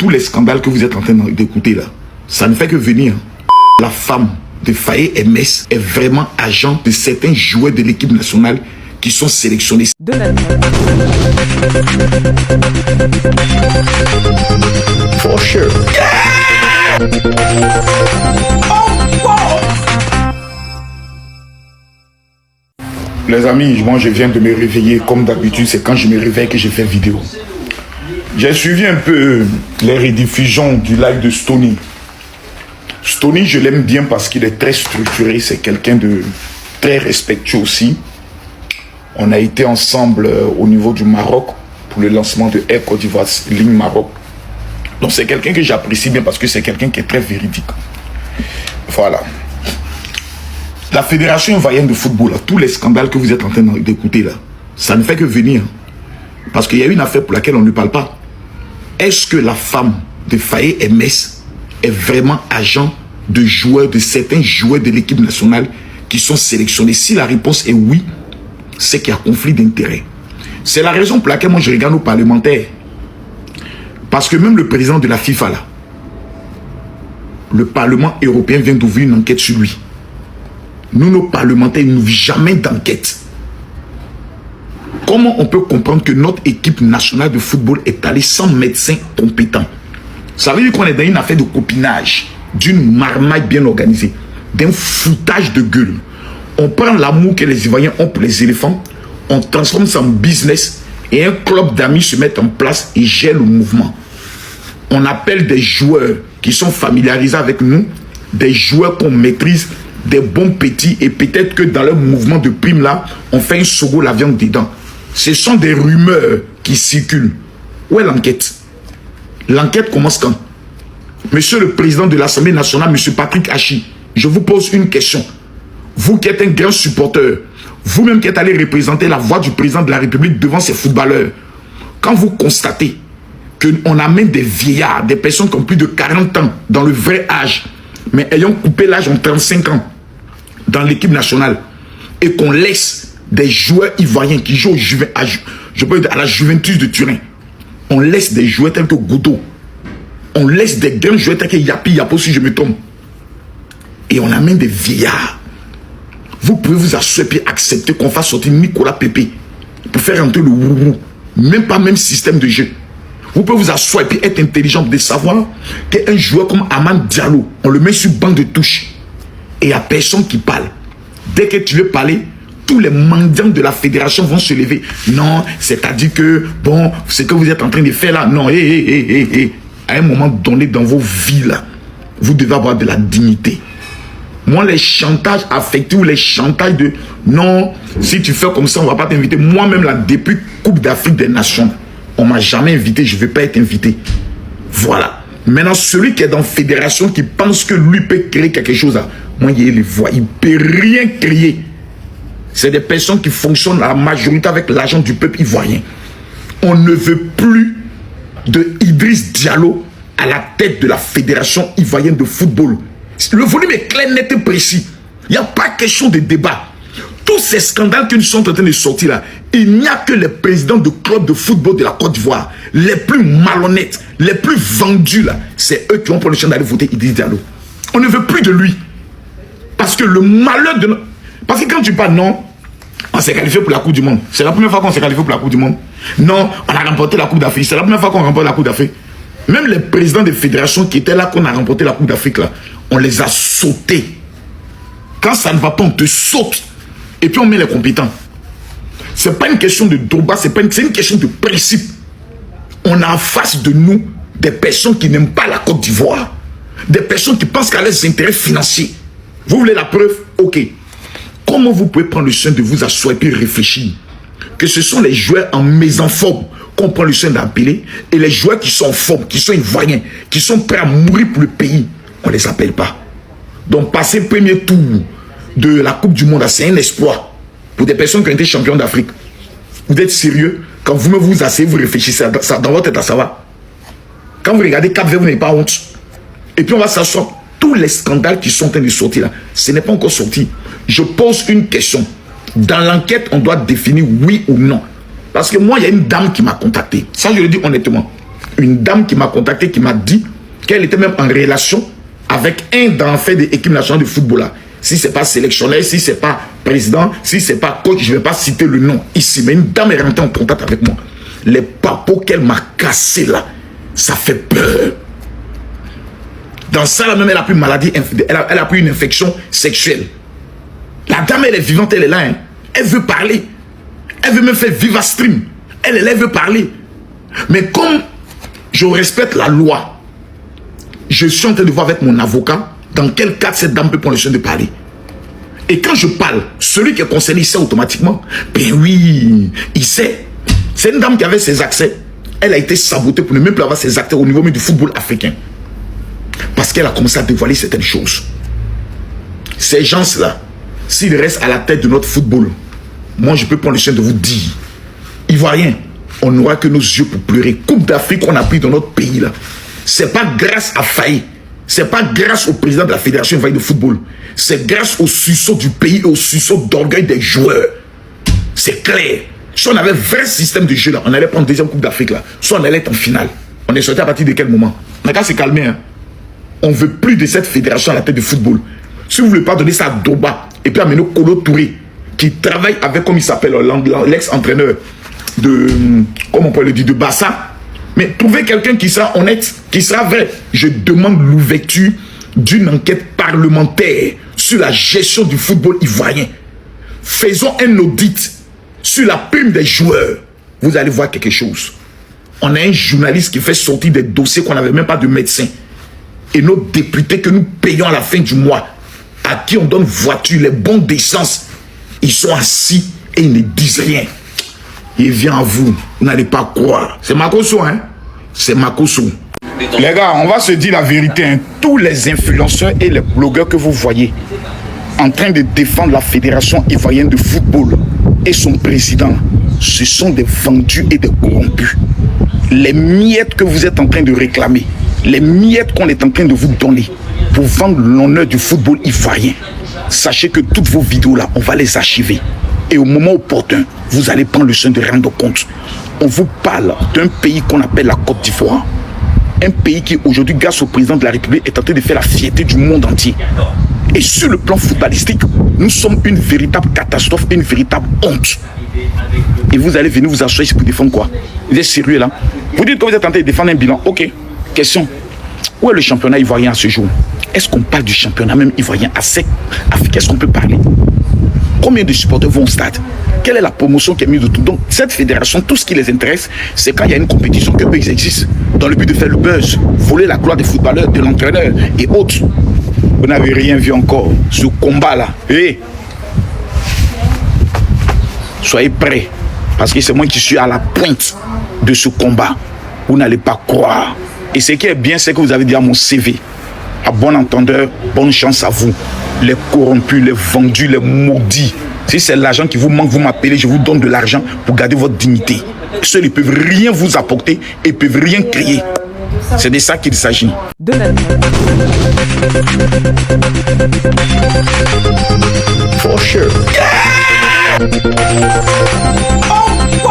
tous les scandales que vous êtes en train d'écouter là, ça ne fait que venir. La femme de Faye MS est vraiment agent de certains joueurs de l'équipe nationale qui sont sélectionnés. For sure. Yeah! Les amis, moi je viens de me réveiller. Comme d'habitude, c'est quand je me réveille que je fais vidéo. J'ai suivi un peu les rediffusions du live de Stony. Stony, je l'aime bien parce qu'il est très structuré. C'est quelqu'un de très respectueux aussi. On a été ensemble au niveau du Maroc pour le lancement de Air Côte d'Ivoire, ligne Maroc. Donc c'est quelqu'un que j'apprécie bien parce que c'est quelqu'un qui est très véridique. Voilà. La Fédération ivoirienne de football, là, tous les scandales que vous êtes en train d'écouter là, ça ne fait que venir. Parce qu'il y a une affaire pour laquelle on ne parle pas. Est-ce que la femme de Faye MS est vraiment agent de joueurs, de certains joueurs de l'équipe nationale qui sont sélectionnés? Si la réponse est oui, c'est qu'il y a conflit d'intérêts. C'est la raison pour laquelle moi je regarde nos parlementaires. Parce que même le président de la FIFA là, le Parlement européen vient d'ouvrir une enquête sur lui. Nous, nos parlementaires, ils n'ouvrent jamais d'enquête. Comment on peut comprendre que notre équipe nationale de football est allée sans médecin compétent? Ça veut dire qu'on est dans une affaire de copinage, d'une marmaille bien organisée, d'un foutage de gueule. On prend l'amour que les Ivoiriens ont pour les éléphants, on transforme ça en business et un club d'amis se met en place et gère le mouvement. On appelle des joueurs qui sont familiarisés avec nous, des joueurs qu'on maîtrise, des bons petits, et peut-être que dans leur mouvement de prime là, on fait un sogo la viande dedans. Ce sont des rumeurs qui circulent. Où est l'enquête? L'enquête commence quand? Monsieur le président de l'Assemblée nationale, monsieur Patrick Hachi, je vous pose une question. Vous qui êtes un grand supporter, vous-même qui êtes allé représenter la voix du président de la République devant ces footballeurs, quand vous constatez qu'on amène des vieillards, des personnes qui ont plus de 40 ans dans le vrai âge, mais ayant coupé l'âge en 35 ans dans l'équipe nationale, et qu'on laisse des joueurs ivoiriens qui jouent à la Juventus de Turin, on laisse des joueurs tels que Goudo, on laisse des grands joueurs tels que Yapo si je me trompe, et on amène des vieillards. Vous pouvez vous asseoir et accepter qu'on fasse sortir Nicolas Pépé pour faire rentrer le Wourou, même pas même système de jeu. Vous pouvez vous asseoir et être intelligent de savoir qu'un joueur comme Amane Diallo, on le met sur banc de touche et il n'y a personne qui parle. Dès que tu veux parler, tous les mendiants de la fédération vont se lever. Non, c'est-à-dire que, bon, ce que vous êtes en train de faire là, non, à un moment donné dans vos vies là, vous devez avoir de la dignité. Moi, les chantages affectifs ou les chantages de non, si tu fais comme ça, on ne va pas t'inviter. Moi-même, là, depuis Coupe d'Afrique des Nations, on ne m'a jamais invité, je ne vais pas être invité. Voilà. Maintenant, celui qui est dans la fédération, qui pense que lui peut créer quelque chose, là, moi, il les voit, il ne peut rien créer. C'est des personnes qui fonctionnent à la majorité avec l'argent du peuple ivoirien. On ne veut plus de Idriss Diallo à la tête de la fédération ivoirienne de football. Le volume est clair, net et précis. Il n'y a pas question de débat. Tous ces scandales qui nous sont en train de sortir là, il n'y a que les présidents de clubs de football de la Côte d'Ivoire, les plus malhonnêtes, les plus vendus là, c'est eux qui ont pris le champ d'aller voter Idriss Diallo. On ne veut plus de lui. Parce que le malheur de... Parce que quand tu parles, non, on s'est qualifié pour la Coupe du Monde. C'est la première fois qu'on s'est qualifié pour la Coupe du Monde. Non, on a remporté la Coupe d'Afrique. C'est la première fois qu'on remporte la Coupe d'Afrique. Même les présidents des fédérations qui étaient là, qu'on a remporté la Coupe d'Afrique là, on les a sautés. Quand ça ne va pas, on te saute. Et puis on met les compétents. Ce n'est pas une question de droba, c'est une question de principe. On a en face de nous des personnes qui n'aiment pas la Côte d'Ivoire. Des personnes qui pensent qu'à leurs intérêts financiers. Vous voulez la preuve? Ok. Comment vous pouvez prendre le soin de vous asseoir et réfléchir que ce sont les joueurs en mésenforme qu'on prend le soin d'appeler et les joueurs qui sont en forme, qui sont ivoiriens, qui sont prêts à mourir pour le pays, on ne les appelle pas. Donc passer le premier tour de la Coupe du Monde, c'est un exploit pour des personnes qui ont été champions d'Afrique. Vous êtes sérieux? Quand vous vous asseyez, vous réfléchissez dans votre tête, ça va. Quand vous regardez Cap Vert, vous n'avez pas honte. Et puis on va s'asseoir. Tous les scandales qui sont en train de sortir là, ce n'est pas encore sorti. Je pose une question. Dans l'enquête, on doit définir oui ou non. Parce que moi, il y a une dame qui m'a contacté. Ça, je le dis honnêtement. une dame qui m'a contacté, qui m'a dit qu'elle était même en relation avec un d'enfants de l'équipe nationale de football là. Si ce n'est pas sélectionneur, si ce n'est pas président, si ce n'est pas coach, je ne vais pas citer le nom ici. Mais une dame est rentrée en contact avec moi. Les papos qu'elle m'a cassé là, ça fait peur. Dans ça, là même, elle a pris une maladie, elle a pris une infection sexuelle. La dame, elle est vivante, elle est là. Hein. Elle veut parler. Elle veut me faire vivre stream. Elle est là, elle veut parler. Mais comme je respecte la loi, je suis en train de voir avec mon avocat dans quel cas cette dame peut prendre le soin de parler. Et quand je parle, celui qui est concerné, il sait automatiquement. Ben oui, il sait. C'est une dame qui avait ses accès. Elle a été sabotée pour ne même plus avoir ses accès au niveau du football africain. Parce qu'elle a commencé à dévoiler certaines choses. Ces gens-là, s'ils restent à la tête de notre football, moi je peux prendre le soin de vous dire, Ivoiriens, on n'aura que nos yeux pour pleurer. Coupe d'Afrique qu'on a pris dans notre pays là. C'est pas grâce à Faye, c'est pas grâce au président de la Fédération ivoirienne de football. C'est grâce au sursaut du pays et au sursaut d'orgueil des joueurs. C'est clair. Si on avait un vrai système de jeu là, on allait prendre deuxième Coupe d'Afrique là. Soit on allait être en finale. On est sorti à partir de quel moment? On a qu'à se calmer. Hein. On ne veut plus de cette fédération à la tête du football. Si vous ne voulez pas donner ça à Doba et puis amener Kolo Touré, qui travaille avec, comme il s'appelle, l'ex-entraîneur de, comment on peut le dire, de Bassa. Mais trouvez quelqu'un qui sera honnête, qui sera vrai. Je demande l'ouverture d'une enquête parlementaire sur la gestion du football ivoirien. Faisons un audit sur la prime des joueurs. Vous allez voir quelque chose. On a un journaliste qui fait sortir des dossiers qu'on n'avait même pas de médecin. Et nos députés que nous payons à la fin du mois, à qui on donne voiture, les bons d'essence, ils sont assis et ils ne disent rien. Il vient à vous, vous n'allez pas croire. C'est Makosso, hein? C'est Makosso. Les gars, on va se dire la vérité. Hein. Tous les influenceurs et les blogueurs que vous voyez en train de défendre la Fédération ivoirienne de football et son président, ce sont des vendus et des corrompus. Les miettes que vous êtes en train de réclamer, les miettes qu'on est en train de vous donner pour vendre l'honneur du football ivoirien, sachez que toutes vos vidéos là, on va les archiver. Et au moment opportun, vous allez prendre le soin de rendre compte. On vous parle d'un pays qu'on appelle la Côte d'Ivoire. Un pays qui aujourd'hui, grâce au président de la République, est en train de faire la fierté du monde entier. Et sur le plan footballistique, nous sommes une véritable catastrophe, une véritable honte. Et vous allez venir vous asseoir ici pour défendre quoi? Vous êtes sérieux là? Vous dites que vous êtes en train de défendre un bilan. Ok. Question. Où est le championnat ivoirien à ce jour? Est-ce qu'on parle du championnat même ivoirien à sec? Est-ce qu'on peut parler? Combien de supporters vont au stade? Quelle est la promotion qui est mise de tout? Donc, cette fédération, tout ce qui les intéresse, c'est quand il y a une compétition que eux, ils existent. Dans le but de faire le buzz, voler la gloire des footballeurs, de l'entraîneur et autres. Vous n'avez rien vu encore. Ce combat-là. Hey. Soyez prêts. Parce que c'est moi qui suis à la pointe de ce combat. Vous n'allez pas croire. Et ce qui est bien, c'est que vous avez dit à mon CV. À bon entendeur, bonne chance à vous. Les corrompus, les vendus, les maudits. Si c'est l'argent qui vous manque, vous m'appelez, je vous donne de l'argent pour garder votre dignité. Ceux-là ne peuvent rien vous apporter et ne peuvent rien créer. C'est de ça qu'il s'agit. For sure. Yeah! Oh,